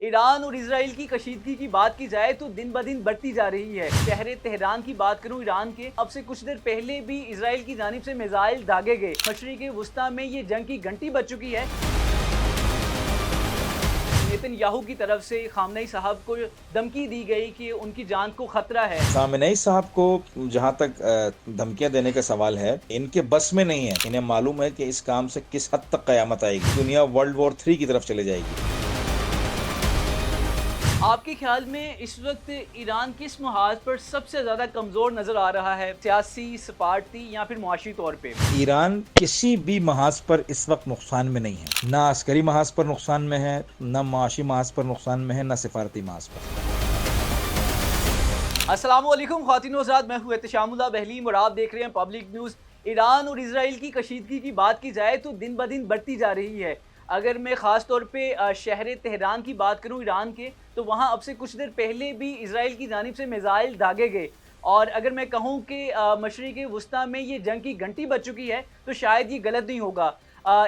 ایران اور اسرائیل کی کشیدگی کی بات کی جائے تو دن بدن بڑھتی جا رہی ہے۔ شہر تہران کی بات کروں ایران کے، اب سے کچھ دیر پہلے بھی اسرائیل کی جانب سے میزائل داغے گئے۔ مشرق وسطیٰ میں یہ جنگ کی گھنٹی بج چکی ہے۔ نیتن یاہو کی طرف سے خامنئی صاحب کو دھمکی دی گئی کہ ان کی جان کو خطرہ ہے۔ خامنئی صاحب کو جہاں تک دھمکیاں دینے کا سوال ہے، ان کے بس میں نہیں ہے۔ انہیں معلوم ہے کہ اس کام سے کس حد تک قیامت آئے گی، دنیا ورلڈ وار 3 کی طرف چلے جائے گی۔ آپ کے خیال میں اس وقت ایران کس محاذ پر سب سے زیادہ کمزور نظر آ رہا ہے، سیاسی، سفارتی یا پھر معاشی طور پہ؟ ایران کسی بھی محاذ پر اس وقت نقصان میں نہیں ہے، نہ عسکری محاذ پر نقصان میں ہے، نہ معاشی محاذ پر نقصان میں ہے، نہ سفارتی محاذ پر۔ السلام علیکم خواتین و حضرات، میں ہوں احتشام اللہ بہلیم اور آپ دیکھ رہے ہیں پبلک نیوز۔ ایران اور اسرائیل کی کشیدگی کی بات کی جائے تو دن بدن بڑھتی جا رہی ہے۔ اگر میں خاص طور پہ شہر تہران کی بات کروں ایران کے، تو وہاں اب سے کچھ دیر پہلے بھی اسرائیل کی جانب سے میزائل داغے گئے۔ اور اگر میں کہوں کہ مشرق وسطیٰ میں یہ جنگ کی گھنٹی بج چکی ہے تو شاید یہ غلط نہیں ہوگا۔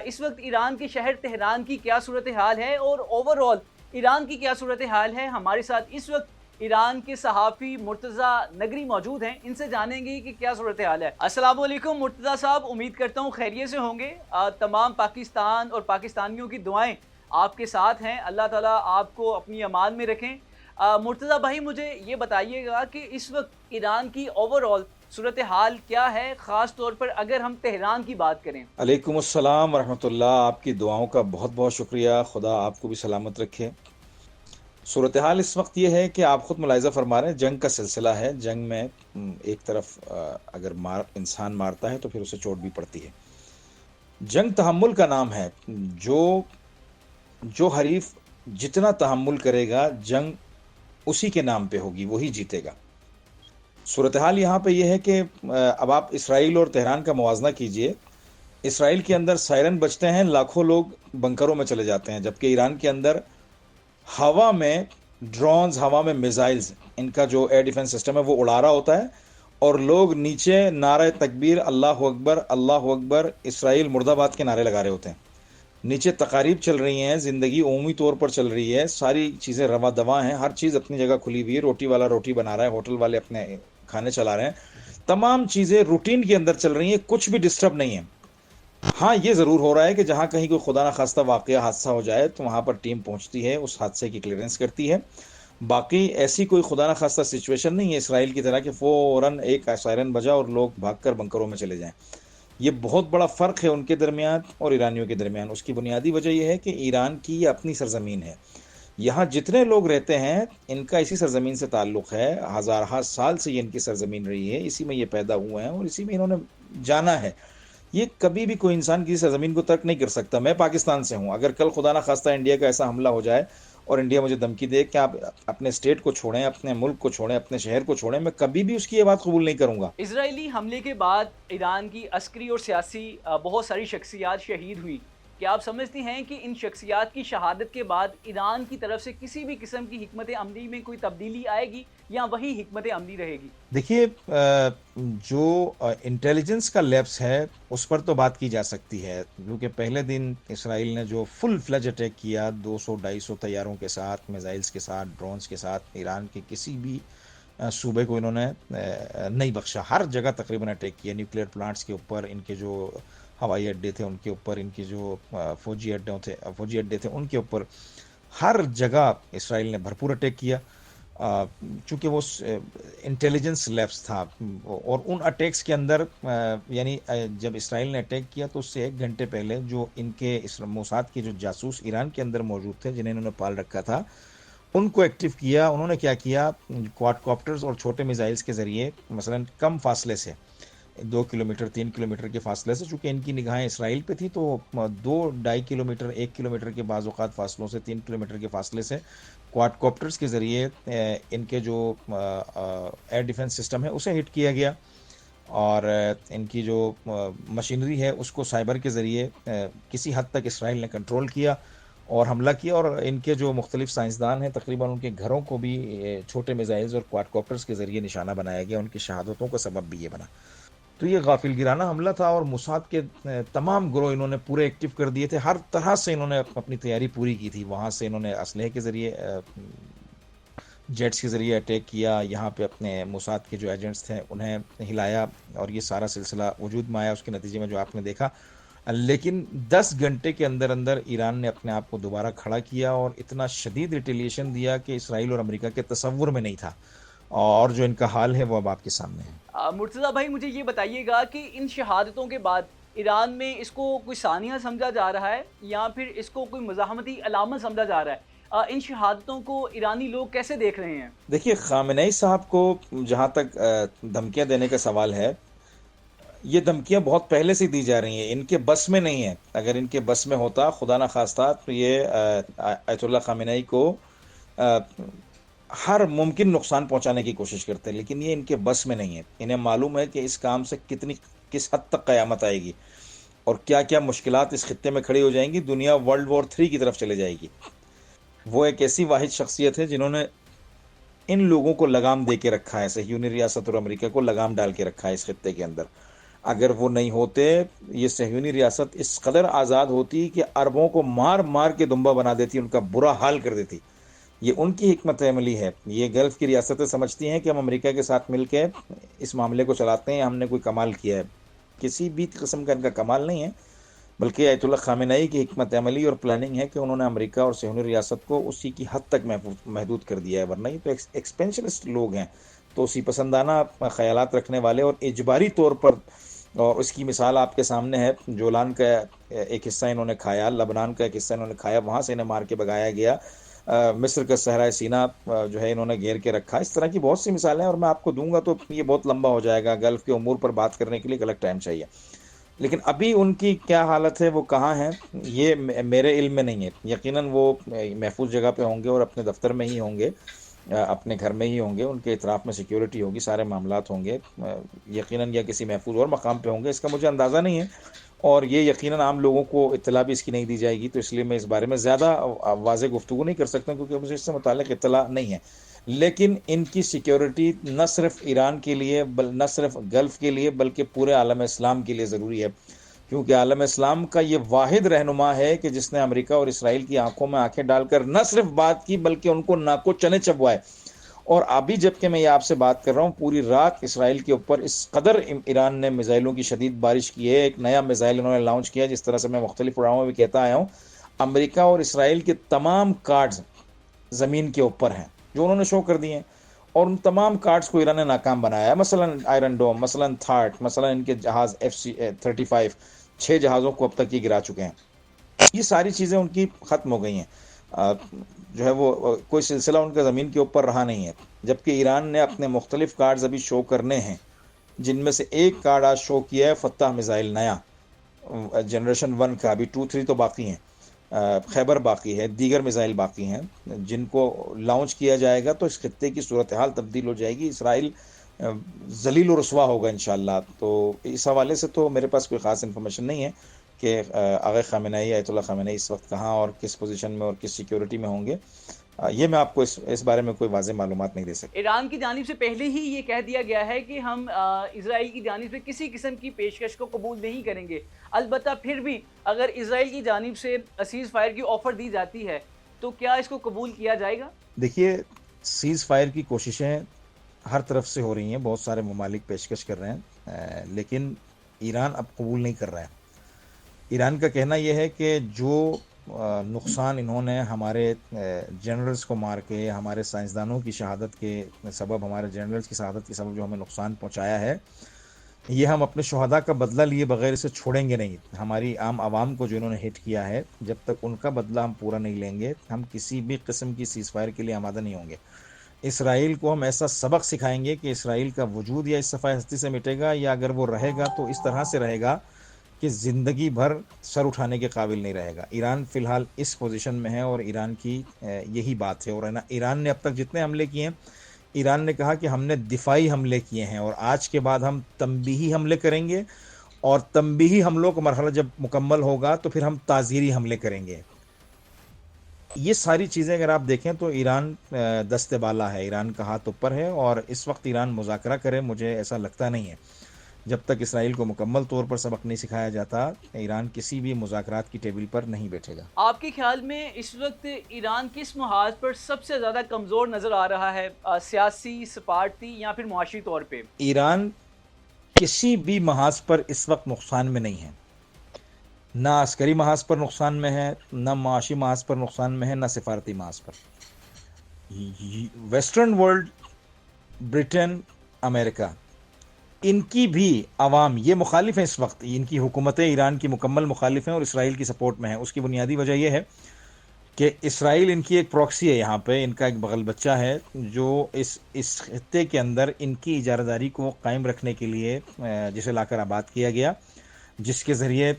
اس وقت ایران کے شہر تہران کی کیا صورتحال ہے اور اوورآل ایران کی کیا صورتحال ہے، ہمارے ساتھ اس وقت ایران کے صحافی مرتضیٰ نگری موجود ہیں، ان سے جانیں گے کہ کیا صورتحال ہے۔ السلام علیکم مرتضیٰ صاحب، امید کرتا ہوں خیریت سے ہوں گے۔ تمام پاکستان اور پاکستانیوں کی دعائیں آپ کے ساتھ ہیں، اللہ تعالیٰ آپ کو اپنی امان میں رکھیں۔ مرتضیٰ بھائی، مجھے یہ بتائیے گا کہ اس وقت ایران کی اوورآل صورتحال کیا ہے، خاص طور پر اگر ہم تہران کی بات کریں؟ علیکم السلام ورحمۃ اللہ، آپ کی دعاؤں کا بہت بہت شکریہ، خدا آپ کو بھی سلامت رکھے۔ صورتحال اس وقت یہ ہے کہ آپ خود ملاحظہ فرما رہے ہیں، جنگ کا سلسلہ ہے۔ جنگ میں ایک طرف اگر انسان مارتا ہے تو پھر اسے چوٹ بھی پڑتی ہے۔ جنگ تحمل کا نام ہے۔ جو حریف جتنا تحمل کرے گا، جنگ اسی کے نام پہ ہوگی، وہی جیتے گا۔ صورتحال یہاں پہ یہ ہے کہ اب آپ اسرائیل اور تہران کا موازنہ کیجئے۔ اسرائیل کے اندر سائرن بجتے ہیں، لاکھوں لوگ بنکروں میں چلے جاتے ہیں، جبکہ ایران کے اندر ہوا میں ڈرونز، ہوا میں میزائلز، ان کا جو ایئر ڈیفنس سسٹم ہے وہ اڑا رہا ہوتا ہے، اور لوگ نیچے نعرہ تکبیر، اللہ اکبر، اسرائیل مرد آباد کے نعرے لگا رہے ہوتے ہیں۔ نیچے تقاریب چل رہی ہیں، زندگی عمومی طور پر چل رہی ہے، ساری چیزیں رواں دواں ہیں، ہر چیز اپنی جگہ کھلی ہوئی ہے۔ روٹی والا روٹی بنا رہا ہے، ہوٹل والے اپنے کھانے چلا رہے ہیں، تمام چیزیں روٹین کے اندر چل رہی ہیں، کچھ بھی ڈسٹرب نہیں ہے۔ ہاں، یہ ضرور ہو رہا ہے کہ جہاں کہیں کوئی خدا نخواستہ واقعہ، حادثہ ہو جائے تو وہاں پر ٹیم پہنچتی ہے، اس حادثے کی کلیئرنس کرتی ہے۔ باقی ایسی کوئی خدا نخواستہ سچویشن نہیں ہے اسرائیل کی طرح کہ فوراً ایک سائرن بجا اور لوگ بھاگ کر بنکروں میں چلے جائیں۔ یہ بہت بڑا فرق ہے ان کے درمیان اور ایرانیوں کے درمیان۔ اس کی بنیادی وجہ یہ ہے کہ ایران کی یہ اپنی سرزمین ہے، یہاں جتنے لوگ رہتے ہیں ان کا اسی سرزمین سے تعلق ہے، ہزارہ سال سے یہ ان کی سرزمین رہی ہے، اسی میں یہ پیدا ہوئے ہیں اور اسی میں انہوں نے جانا ہے۔ یہ کبھی بھی کوئی انسان کسی سرزمین کو ترک نہیں کر سکتا۔ میں پاکستان سے ہوں، اگر کل خدا نہ خواستہ انڈیا کا ایسا حملہ ہو جائے اور انڈیا مجھے دھمکی دے کہ آپ اپنے اسٹیٹ کو چھوڑیں، اپنے ملک کو چھوڑیں، اپنے شہر کو چھوڑیں، میں کبھی بھی اس کی یہ بات قبول نہیں کروں گا۔ اسرائیلی حملے کے بعد ایران کی عسکری اور سیاسی بہت ساری شخصیات شہید ہوئی۔ کیا آپ سمجھتی ہیں کہ ان شخصیات کی شہادت کے بعد ایران کی طرف سے کسی بھی قسم کی حکمت عملی میں کوئی تبدیلی آئے گی یا وہی حکمت عملی رہے گی؟ دیکھیے، جو انٹیلیجنس کا لیپس ہے اس پر تو بات کی جا سکتی ہے، کیونکہ پہلے دن اسرائیل نے جو فل فلیج اٹیک کیا 200-250 طیاروں کے ساتھ، میزائلز کے ساتھ، ڈرونز کے ساتھ، ایران کے کسی بھی صوبے کو انہوں نے نہیں بخشا، ہر جگہ تقریباً اٹیک کیا، نیوکلیئر پلانٹس کے اوپر، ان کے جو ہوائی اڈے تھے ان کے اوپر، ان کے جو فوجی اڈے تھے ان کے اوپر، ہر جگہ اسرائیل نے بھرپور اٹیک کیا، چونکہ وہ انٹیلیجنس لیپس تھا۔ اور ان اٹیکس کے اندر یعنی جب اسرائیل نے اٹیک کیا تو اس سے 1 گھنٹے پہلے جو ان کے موساد کے جو جاسوس ایران کے اندر موجود تھے، جنہیں انہوں نے پال رکھا تھا، ان کو ایکٹیو کیا۔ انہوں نے کیا کیا، کواد کاپٹرز اور چھوٹے میزائلز کے ذریعے، مثلا کم فاصلے سے 2 کلومیٹر 3 کلومیٹر کے فاصلے سے، چونکہ ان کی نگاہیں اسرائیل پہ تھی، تو 2-2.5 کلومیٹر 1 کلومیٹر کے بعض اوقات فاصلوں سے، 3 کلومیٹر کے فاصلے سے کواد کاپٹرز کے ذریعے ان کے جو ایئر ڈیفنس سسٹم ہے اسے ہٹ کیا گیا، اور ان کی جو مشینری ہے اس کو سائبر کے ذریعے کسی حد تک اسرائیل نے کنٹرول کیا اور حملہ کیا، اور ان کے جو مختلف سائنسدان ہیں تقریباً ان کے گھروں کو بھی چھوٹے میزائلز اور کواد کاپٹرز کے ذریعے نشانہ بنایا گیا۔ ان کی شہادتوں کا سبب بھی یہ بنا۔ تو یہ غافل گرانہ حملہ تھا اور موساد کے تمام گروہ انہوں نے پورے ایکٹیو کر دیے تھے، ہر طرح سے انہوں نے اپنی تیاری پوری کی تھی. وہاں سے انہوں نے اسلحے کے ذریعے جیٹس کے ذریعے اٹیک کیا، یہاں پہ اپنے موساد کے جو ایجنٹس تھے انہیں ہلایا، اور یہ سارا سلسلہ وجود میں آیا اس کے نتیجے میں جو آپ نے دیکھا. لیکن 10 گھنٹے کے اندر اندر ایران نے اپنے آپ کو دوبارہ کھڑا کیا اور اتنا شدید ریٹیلیشن دیا کہ اسرائیل اور امریکہ کے تصور میں نہیں تھا، اور جو ان کا حال ہے وہ اب آپ کے سامنے ہے. مرتضیٰ بھائی مجھے یہ بتائیے گا کہ ان شہادتوں کے بعد ایران میں اس کو کوئی ثانیہ سمجھا جا رہا ہے یا پھر اس کو کوئی مزاحمتی علامت سمجھا جا رہا ہے؟ ان شہادتوں کو ایرانی لوگ کیسے دیکھ رہے ہیں؟ دیکھیے، خامنئی صاحب کو جہاں تک دھمکیاں دینے کا سوال ہے، یہ دھمکیاں بہت پہلے سے دی جا رہی ہیں، ان کے بس میں نہیں ہے. اگر ان کے بس میں ہوتا خدا نہ خواستہ تو یہ آیت اللہ خامنئی کو ہر ممکن نقصان پہنچانے کی کوشش کرتے ہیں، لیکن یہ ان کے بس میں نہیں ہے. انہیں معلوم ہے کہ اس کام سے کس حد تک قیامت آئے گی اور کیا کیا مشکلات اس خطے میں کھڑی ہو جائیں گی. دنیا ورلڈ وار 3 کی طرف چلے جائے گی. وہ ایک ایسی واحد شخصیت ہے جنہوں نے ان لوگوں کو لگام دے کے رکھا ہے، صہیونی ریاست اور امریکہ کو لگام ڈال کے رکھا ہے اس خطے کے اندر. اگر وہ نہیں ہوتے، یہ صہیونی ریاست اس قدر آزاد ہوتی کہ عربوں کو مار مار کے دمبا بنا دیتی، ان کا برا حال کر دیتی. یہ ان کی حکمت عملی ہے. یہ گلف کی ریاستیں سمجھتی ہیں کہ ہم امریکہ کے ساتھ مل کے اس معاملے کو چلاتے ہیں، ہم نے کوئی کمال کیا ہے. کسی بھی قسم کا ان کا کمال نہیں ہے، بلکہ آیت اللہ خامنئی کی حکمت عملی اور پلاننگ ہے کہ انہوں نے امریکہ اور صہیونی ریاست کو اسی کی حد تک محدود کر دیا ہے. ورنہ یہ تو ایکسپینشنسٹ لوگ ہیں، تو اسی پسندانہ خیالات رکھنے والے، اور اجباری طور پر. اور اس کی مثال آپ کے سامنے ہے. جولان کا ایک حصہ انہوں نے کھایا، لبنان کا ایک حصہ انہوں نے کھایا، وہاں سے انہیں مار کے بھگایا گیا. مصر کا صحرائے سینا جو ہے انہوں نے گھیر کے رکھا. اس طرح کی بہت سی مثالیں ہیں، اور میں آپ کو دوں گا تو یہ بہت لمبا ہو جائے گا. گلف کے امور پر بات کرنے کے لیے ایک الگ ٹائم چاہیے. لیکن ابھی ان کی کیا حالت ہے، وہ کہاں ہیں، یہ میرے علم میں نہیں ہے. یقیناً وہ محفوظ جگہ پہ ہوں گے اور اپنے دفتر میں ہی ہوں گے، اپنے گھر میں ہی ہوں گے. ان کے اطراف میں سیکیورٹی ہوگی، سارے معاملات ہوں گے. یقیناً یا کسی محفوظ اور مقام پہ ہوں گے، اس کا مجھے اندازہ نہیں ہے، اور یہ یقیناً عام لوگوں کو اطلاع بھی اس کی نہیں دی جائے گی. تو اس لیے میں اس بارے میں زیادہ واضح گفتگو نہیں کر سکتا، کیونکہ مجھے اس سے متعلق اطلاع نہیں ہے. لیکن ان کی سیکیورٹی نہ صرف ایران کے لیے، نہ صرف گلف کے لیے، بلکہ پورے عالم اسلام کے لیے ضروری ہے. کیونکہ عالم اسلام کا یہ واحد رہنما ہے کہ جس نے امریکہ اور اسرائیل کی آنکھوں میں آنکھیں ڈال کر نہ صرف بات کی، بلکہ ان کو ناکو چنے چبوائے. اور ابھی جب کہ میں یہ آپ سے بات کر رہا ہوں، پوری رات اسرائیل کے اوپر اس قدر ایران نے میزائلوں کی شدید بارش کی ہے. ایک نیا میزائل انہوں نے لانچ کیا، جس طرح سے میں مختلف پروگراموں میں بھی کہتا آیا ہوں. امریکہ اور اسرائیل کے تمام کارڈز زمین کے اوپر ہیں جو انہوں نے شو کر دیے ہیں، اور ان تمام کارڈز کو ایران نے ناکام بنایا ہے. مثلا آئرن ڈوم، مثلا تھاٹ، مثلا ان کے جہاز FC-35، 6 جہازوں کو اب تک یہ گرا چکے ہیں. یہ ساری چیزیں ان کی ختم ہو گئی ہیں. جو ہے وہ کوئی سلسلہ ان کا زمین کے اوپر رہا نہیں ہے. جبکہ ایران نے اپنے مختلف کارڈز ابھی شو کرنے ہیں، جن میں سے ایک کارڈ آج شو کیا ہے فتح میزائل، نیا جنریشن 1 کا. ابھی 2-3 تو باقی ہیں، خیبر باقی ہے، دیگر میزائل باقی ہیں جن کو لانچ کیا جائے گا تو اس خطے کی صورتحال تبدیل ہو جائے گی. اسرائیل ذلیل و رسوا ہوگا انشاءاللہ. تو اس حوالے سے تو میرے پاس کوئی خاص انفارمیشن نہیں ہے کہ آقا خامنئی، آیت اللہ خامنئی اس وقت کہاں اور کس پوزیشن میں اور کس سیکیورٹی میں ہوں گے. یہ میں آپ کو اس بارے میں کوئی واضح معلومات نہیں دے سکتا. ایران کی جانب سے پہلے ہی یہ کہہ دیا گیا ہے کہ ہم اسرائیل کی جانب سے کسی قسم کی پیشکش کو قبول نہیں کریں گے. البتہ پھر بھی اگر اسرائیل کی جانب سے سیز فائر کی آفر دی جاتی ہے تو کیا اس کو قبول کیا جائے گا؟ دیکھیے، سیز فائر کی کوششیں ہر طرف سے ہو رہی ہیں، بہت سارے ممالک پیشکش کر رہے ہیں، لیکن ایران اب قبول نہیں کر رہا ہے. ایران کا کہنا یہ ہے کہ جو نقصان انہوں نے ہمارے جنرلز کو مار کے، ہمارے سائنسدانوں کی شہادت کے سبب، ہمارے جنرلز کی شہادت کے سبب جو ہمیں نقصان پہنچایا ہے، یہ ہم اپنے شہداء کا بدلہ لیے بغیر اسے چھوڑیں گے نہیں. ہماری عام عوام کو جو انہوں نے ہٹ کیا ہے، جب تک ان کا بدلہ ہم پورا نہیں لیں گے، ہم کسی بھی قسم کی سیز فائر کے لیے آمادہ نہیں ہوں گے. اسرائیل کو ہم ایسا سبق سکھائیں گے کہ اسرائیل کا وجود یا اس صفحہ ہستی سے مٹے گا، یا اگر وہ رہے گا تو اس طرح سے رہے گا کہ زندگی بھر سر اٹھانے کے قابل نہیں رہے گا. ایران فی الحال اس پوزیشن میں ہے، اور ایران کی یہی بات ہے. اور ایران نے اب تک جتنے حملے کیے ہیں، ایران نے کہا کہ ہم نے دفاعی حملے کیے ہیں، اور آج کے بعد ہم تنبیہی حملے کریں گے، اور تنبیہی حملوں کا مرحلہ جب مکمل ہوگا تو پھر ہم تعزیری حملے کریں گے. یہ ساری چیزیں اگر آپ دیکھیں تو ایران دست بالا ہے، ایران کا ہاتھ اوپر ہے، اور اس وقت ایران مذاکرہ کرے مجھے ایسا لگتا نہیں ہے. جب تک اسرائیل کو مکمل طور پر سبق نہیں سکھایا جاتا ایران کسی بھی مذاکرات کی ٹیبل پر نہیں بیٹھے گا۔ آپ کے خیال میں اس وقت ایران کس محاذ پر سب سے زیادہ کمزور نظر آ رہا ہے، سیاسی، سفارتی یا پھر معاشی طور پہ؟ ایران کسی بھی محاذ پر اس وقت نقصان میں نہیں ہے، نہ عسکری محاذ پر نقصان میں ہے، نہ معاشی محاذ پر نقصان میں ہے، نہ سفارتی محاذ پر۔ ویسٹرن ورلڈ، برٹن، امریکہ، ان کی بھی عوام یہ مخالف ہیں، اس وقت ان کی حکومتیں ایران کی مکمل مخالف ہیں اور اسرائیل کی سپورٹ میں ہیں۔ اس کی بنیادی وجہ یہ ہے کہ اسرائیل ان کی ایک پروکسی ہے، یہاں پہ ان کا ایک بغل بچہ ہے جو اس خطے کے اندر ان کی اجارہ داری کو قائم رکھنے کے لیے جسے لا کر آباد کیا گیا، جس کے ذریعے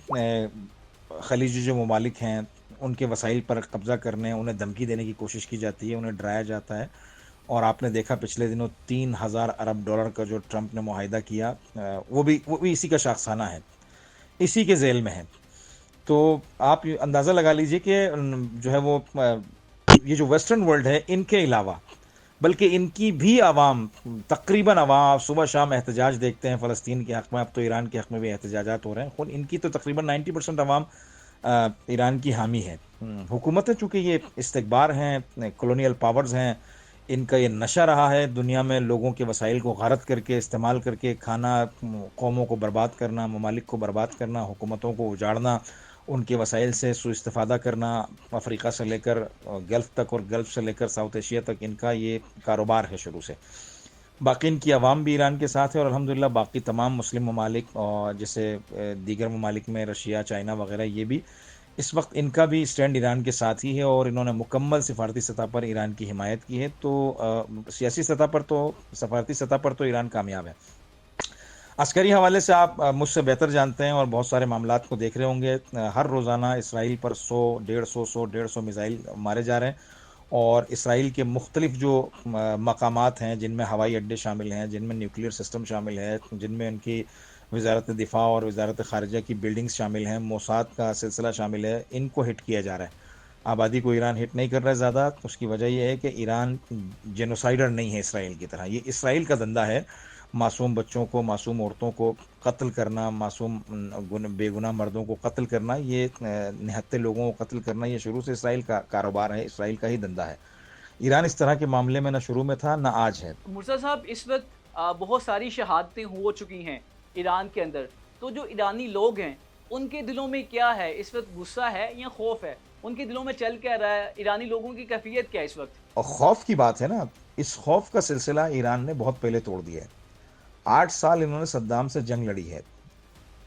خلیجی جو ممالک ہیں ان کے وسائل پر قبضہ کرنے، انہیں دھمکی دینے کی کوشش کی جاتی ہے، انہیں ڈرایا جاتا ہے۔ اور آپ نے دیکھا پچھلے دنوں 3,000 ارب ڈالر کا جو ٹرمپ نے معاہدہ کیا، وہ بھی اسی کا شاخسانہ ہے، اسی کے ذیل میں ہے۔ تو آپ اندازہ لگا لیجئے کہ جو ہے وہ یہ جو ویسٹرن ورلڈ ہے ان کے علاوہ بلکہ ان کی بھی عوام، تقریباً عوام صبح شام احتجاج دیکھتے ہیں فلسطین کے حق میں، اب تو ایران کے حق میں بھی احتجاجات ہو رہے ہیں، خود ان کی تو تقریباً 90% عوام ایران کی حامی ہے۔ حکومتیں چونکہ یہ استکبار ہیں، کولونیل پاورز ہیں، ان کا یہ نشہ رہا ہے دنیا میں لوگوں کے وسائل کو غارت کر کے، استعمال کر کے کھانا، قوموں کو برباد کرنا، ممالک کو برباد کرنا، حکومتوں کو اجاڑنا، ان کے وسائل سے سوء استفادہ کرنا، افریقہ سے لے کر گلف تک اور گلف سے لے کر ساؤتھ ایشیا تک ان کا یہ کاروبار ہے شروع سے۔ باقی ان کی عوام بھی ایران کے ساتھ ہے، اور الحمدللہ باقی تمام مسلم ممالک اور جیسے دیگر ممالک میں رشیا، چائنا وغیرہ، یہ بھی اس وقت ان کا بھی اسٹینڈ ایران کے ساتھ ہی ہے، اور انہوں نے مکمل سفارتی سطح پر ایران کی حمایت کی ہے۔ تو سیاسی سطح پر تو، سفارتی سطح پر تو ایران کامیاب ہے۔ عسکری حوالے سے آپ مجھ سے بہتر جانتے ہیں اور بہت سارے معاملات کو دیکھ رہے ہوں گے، ہر روزانہ اسرائیل پر 100 میزائل مارے جا رہے ہیں، اور اسرائیل کے مختلف جو مقامات ہیں جن میں ہوائی اڈے شامل ہیں، جن میں نیوکلیئر سسٹم شامل ہے، جن میں ان کی وزارت دفاع اور وزارت خارجہ کی بلڈنگز شامل ہیں، موساد کا سلسلہ شامل ہے، ان کو ہٹ کیا جا رہا ہے۔ آبادی کو ایران ہٹ نہیں کر رہا ہے زیادہ، اس کی وجہ یہ ہے کہ ایران جینوسائیڈر نہیں ہے اسرائیل کی طرح۔ یہ اسرائیل کا دھندا ہے معصوم بچوں کو، معصوم عورتوں کو قتل کرنا، معصوم بے گناہ مردوں کو قتل کرنا، یہ نہتے لوگوں کو قتل کرنا، یہ شروع سے اسرائیل کا کاروبار ہے، اسرائیل کا ہی دھندا ہے۔ ایران اس طرح کے معاملے میں نہ شروع میں تھا نہ آج ہے۔ مرزا صاحب، اس وقت بہت ساری شہادتیں ہو چکی ہیں ایران کے اندر، تو جو ایرانی لوگ ہیں ان کے دلوں میں کیا ہے اس وقت؟ غصہ ہے یا خوف ہے؟ ان کے دلوں میں چل کیا رہا ہے؟ ایرانی لوگوں کی کیفیت کیا ہے اس وقت؟ اور خوف کی بات ہے نا، اس خوف کا سلسلہ ایران نے بہت پہلے توڑ دیا ہے۔ 8 سال انہوں نے صدام سے جنگ لڑی ہے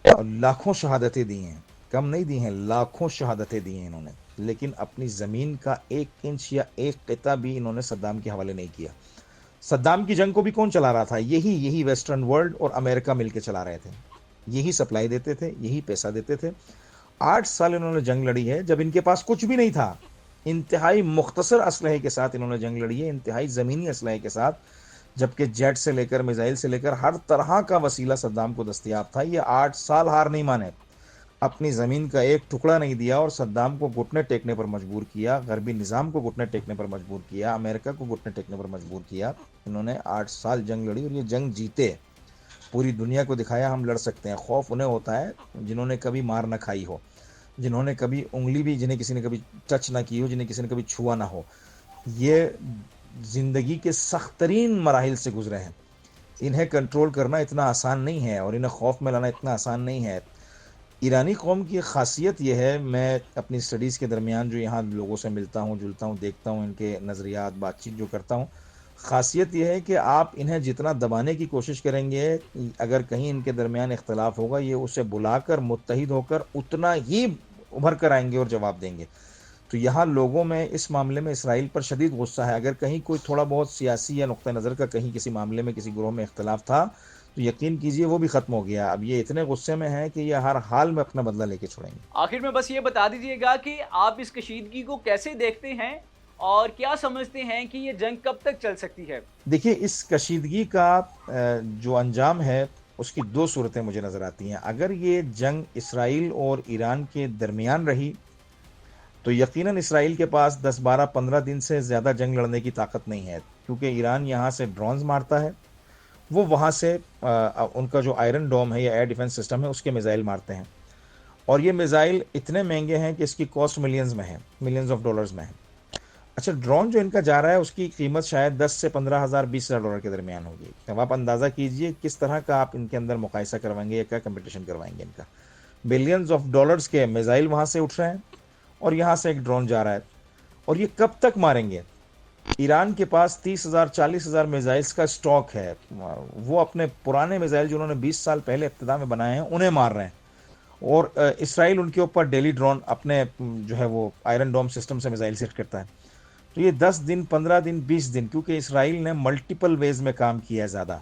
اور لاکھوں شہادتیں دی ہیں، کم نہیں دی ہیں، لاکھوں شہادتیں دی ہیں انہوں نے، لیکن اپنی زمین کا 1 انچ یا 1 قطعہ بھی انہوں نے صدام کے حوالے نہیں کیا۔ صدام کی جنگ کو بھی کون چلا رہا تھا؟ یہی ویسٹرن ورلڈ اور امریکہ مل کے چلا رہے تھے، یہی سپلائی دیتے تھے، یہی پیسہ دیتے تھے۔ 8 سال انہوں نے جنگ لڑی ہے جب ان کے پاس کچھ بھی نہیں تھا، انتہائی مختصر اسلحے کے ساتھ انہوں نے جنگ لڑی ہے، انتہائی زمینی اسلحے کے ساتھ، جبکہ جیٹ سے لے کر میزائل سے لے کر ہر طرح کا وسیلہ صدام کو دستیاب تھا۔ یہ 8 سال ہار نہیں مانے، اپنی زمین کا ایک ٹکڑا نہیں دیا اور صدام کو گھٹنے ٹیکنے پر مجبور کیا، غربی نظام کو گھٹنے ٹیکنے پر مجبور کیا، امریکہ کو گھٹنے ٹیکنے پر مجبور کیا۔ انہوں نے 8 سال جنگ لڑی اور یہ جنگ جیتے، پوری دنیا کو دکھایا ہم لڑ سکتے ہیں۔ خوف انہیں ہوتا ہے جنہوں نے کبھی مار نہ کھائی ہو، جنہوں نے کبھی انگلی بھی، جنہیں کسی نے کبھی ٹچ نہ کی ہو، جنہیں کسی نے کبھی چھوا نہ ہو۔ یہ زندگی کے سخت ترین مراحل سے گزرے ہیں، انہیں کنٹرول کرنا اتنا آسان نہیں ہے اور انہیں خوف میں لانا اتنا آسان نہیں ہے۔ ایرانی قوم کی خاصیت یہ ہے، میں اپنی سٹڈیز کے درمیان جو یہاں لوگوں سے ملتا ہوں، جلتا ہوں، دیکھتا ہوں، ان کے نظریات، بات چیت جو کرتا ہوں، خاصیت یہ ہے کہ آپ انہیں جتنا دبانے کی کوشش کریں گے، اگر کہیں ان کے درمیان اختلاف ہوگا، یہ اسے بلا کر متحد ہو کر اتنا ہی ابھر کر آئیں گے اور جواب دیں گے۔ تو یہاں لوگوں میں اس معاملے میں اسرائیل پر شدید غصہ ہے۔ اگر کہیں کوئی تھوڑا بہت سیاسی یا نقطہ نظر کا کہیں کسی معاملے میں کسی گروہ میں اختلاف تھا تو یقین کیجئے وہ بھی ختم ہو گیا۔ اب یہ اتنے غصے میں ہیں کہ یہ ہر حال میں اپنا بدلہ لے کے چھوڑیں گے۔ آخر میں بس یہ بتا دیجئے گا کہ آپ اس کشیدگی کو کیسے دیکھتے ہیں اور کیا سمجھتے ہیں کہ یہ جنگ کب تک چل سکتی ہے؟ دیکھیے، اس کشیدگی کا جو انجام ہے اس کی 2 صورتیں مجھے نظر آتی ہیں۔ اگر یہ جنگ اسرائیل اور ایران کے درمیان رہی تو یقیناً اسرائیل کے پاس 10، 12، 15 دن سے زیادہ جنگ لڑنے کی طاقت نہیں ہے، کیونکہ ایران یہاں سے ڈرونز مارتا ہے وہ وہاں سے ان کا جو آئرن ڈوم ہے یا ایئر ڈیفنس سسٹم ہے اس کے میزائل مارتے ہیں، اور یہ میزائل اتنے مہنگے ہیں کہ اس کی کاسٹ ملینز میں ہے، ملینز آف ڈالرز میں ہے۔ اچھا، ڈرون جو ان کا جا رہا ہے اس کی قیمت شاید 10 سے 15,000 20,000 ڈالر کے درمیان ہوگی۔ اب آپ اندازہ کیجئے کس طرح کا آپ ان کے اندر مقایسہ کروائیں گے یا کیا کمپٹیشن کروائیں گے ان کا۔ بلینز آف ڈالرز کے میزائل وہاں سے اٹھ رہے ہیں اور یہاں سے ایک ڈرون جا رہا ہے، اور یہ کب تک ماریں گے؟ ایران کے پاس 30,000 40,000 میزائلز کا سٹاک ہے، وہ اپنے پرانے میزائل جو انہوں نے 20 سال پہلے ابتدا میں بنائے ہیں انہیں مار رہے ہیں، اور اسرائیل ان کے اوپر ڈیلی ڈرون اپنے جو ہے وہ آئرن ڈوم سسٹم سے میزائل سیٹ کرتا ہے۔ تو یہ 10 دن 15 دن 20 دن، کیونکہ اسرائیل نے ملٹیپل ویز میں کام کیا ہے، زیادہ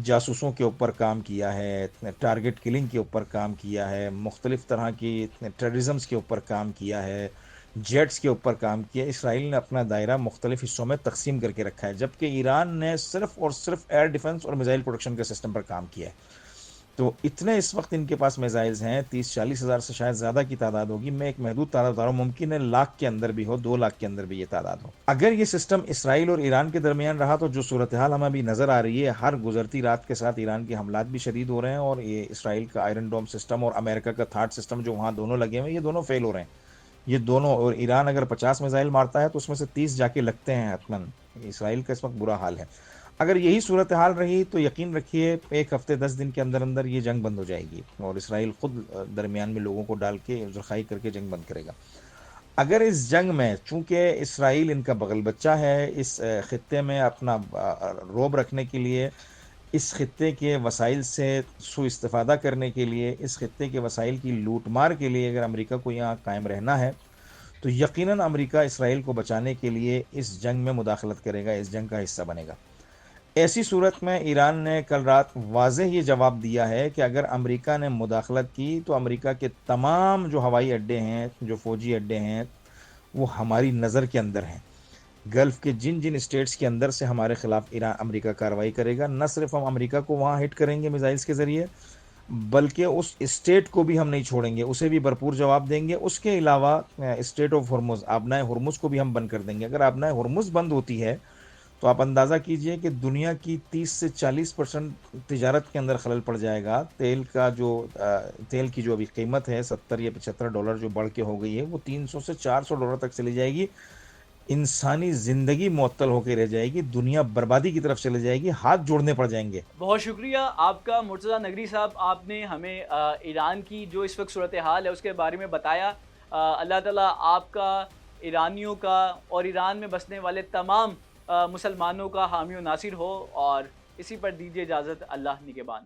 جاسوسوں کے اوپر کام کیا ہے، ٹارگٹ کلنگ کے اوپر کام کیا ہے، مختلف طرح کی ٹیررزمز کے اوپر کام کیا ہے، جیٹس کے اوپر کام کیا ہے۔ اسرائیل نے اپنا دائرہ مختلف حصوں میں تقسیم کر کے رکھا ہے، جبکہ ایران نے صرف اور صرف ایئر ڈیفنس اور میزائل پروڈکشن کے سسٹم پر کام کیا ہے۔ تو اتنے اس وقت ان کے پاس میزائلز ہیں، 30-40 ہزار سے شاید زیادہ کی تعداد ہوگی، میں ایک محدود تعداد بتا رہا ہوں، ممکن ہے لاکھ کے اندر بھی ہو، 2 لاکھ کے اندر بھی یہ تعداد ہو۔ اگر یہ سسٹم اسرائیل اور ایران کے درمیان رہا تو جو صورتحال ہمیں ابھی نظر آ رہی ہے، ہر گزرتی رات کے ساتھ ایران کے حملات بھی شدید ہو رہے ہیں، اور یہ اسرائیل کا آئرن ڈوم سسٹم اور امریکہ کا تھارڈ سسٹم جو وہاں دونوں لگے ہوئے ہیں، یہ دونوں فیل ہو رہے ہیں، یہ دونوں۔ اور ایران اگر 50 میزائل مارتا ہے تو اس میں سے 30 جا کے لگتے ہیں حتماً۔ اسرائیل کا اس وقت برا حال ہے۔ اگر یہی صورتحال رہی تو یقین رکھیے ایک ہفتے 10 دن کے اندر اندر یہ جنگ بند ہو جائے گی، اور اسرائیل خود درمیان میں لوگوں کو ڈال کے زرخائی کر کے جنگ بند کرے گا۔ اگر اس جنگ میں، چونکہ اسرائیل ان کا بغل بچہ ہے، اس خطے میں اپنا روب رکھنے کے لیے، اس خطے کے وسائل سے سوء استفادہ کرنے کے لیے، اس خطے کے وسائل کی لوٹ مار کے لیے اگر امریکہ کو یہاں قائم رہنا ہے تو یقیناً امریکہ اسرائیل کو بچانے کے لیے اس جنگ میں مداخلت کرے گا، اس جنگ کا حصہ بنے گا۔ ایسی صورت میں ایران نے کل رات واضح یہ جواب دیا ہے کہ اگر امریکہ نے مداخلت کی تو امریکہ کے تمام جو ہوائی اڈے ہیں، جو فوجی اڈے ہیں، وہ ہماری نظر کے اندر ہیں۔ گلف کے جن جن اسٹیٹس کے اندر سے ہمارے خلاف ایران امریکہ کارروائی کرے گا، نہ صرف ہم امریکہ کو وہاں ہٹ کریں گے میزائلز کے ذریعے، بلکہ اس اسٹیٹ کو بھی ہم نہیں چھوڑیں گے، اسے بھی بھرپور جواب دیں گے۔ اس کے علاوہ اسٹیٹ آف ہرمز، آبنائے ہرمز کو بھی ہم بند کر دیں گے۔ اگر آبنائے ہرمز بند ہوتی ہے تو آپ اندازہ کیجئے کہ دنیا کی 30 سے 40% تجارت کے اندر خلل پڑ جائے گا۔ تیل کی جو ابھی قیمت ہے 70 یا 75 ڈالر جو بڑھ کے ہو گئی ہے، وہ 300 سے 400 ڈالر تک چلی جائے گی۔ انسانی زندگی معطل ہو کے رہ جائے گی، دنیا بربادی کی طرف چلے جائے گی، ہاتھ جوڑنے پڑ جائیں گے۔ بہت شکریہ آپ کا مرتضیٰ نگری صاحب، آپ نے ہمیں ایران کی جو اس وقت صورتحال ہے اس کے بارے میں بتایا۔ اللہ تعالیٰ آپ کا، ایرانیوں کا اور ایران میں بسنے والے تمام مسلمانوں کا حامی و ناصر ہو، اور اسی پر دیجیے اجازت، اللہ نگہبان۔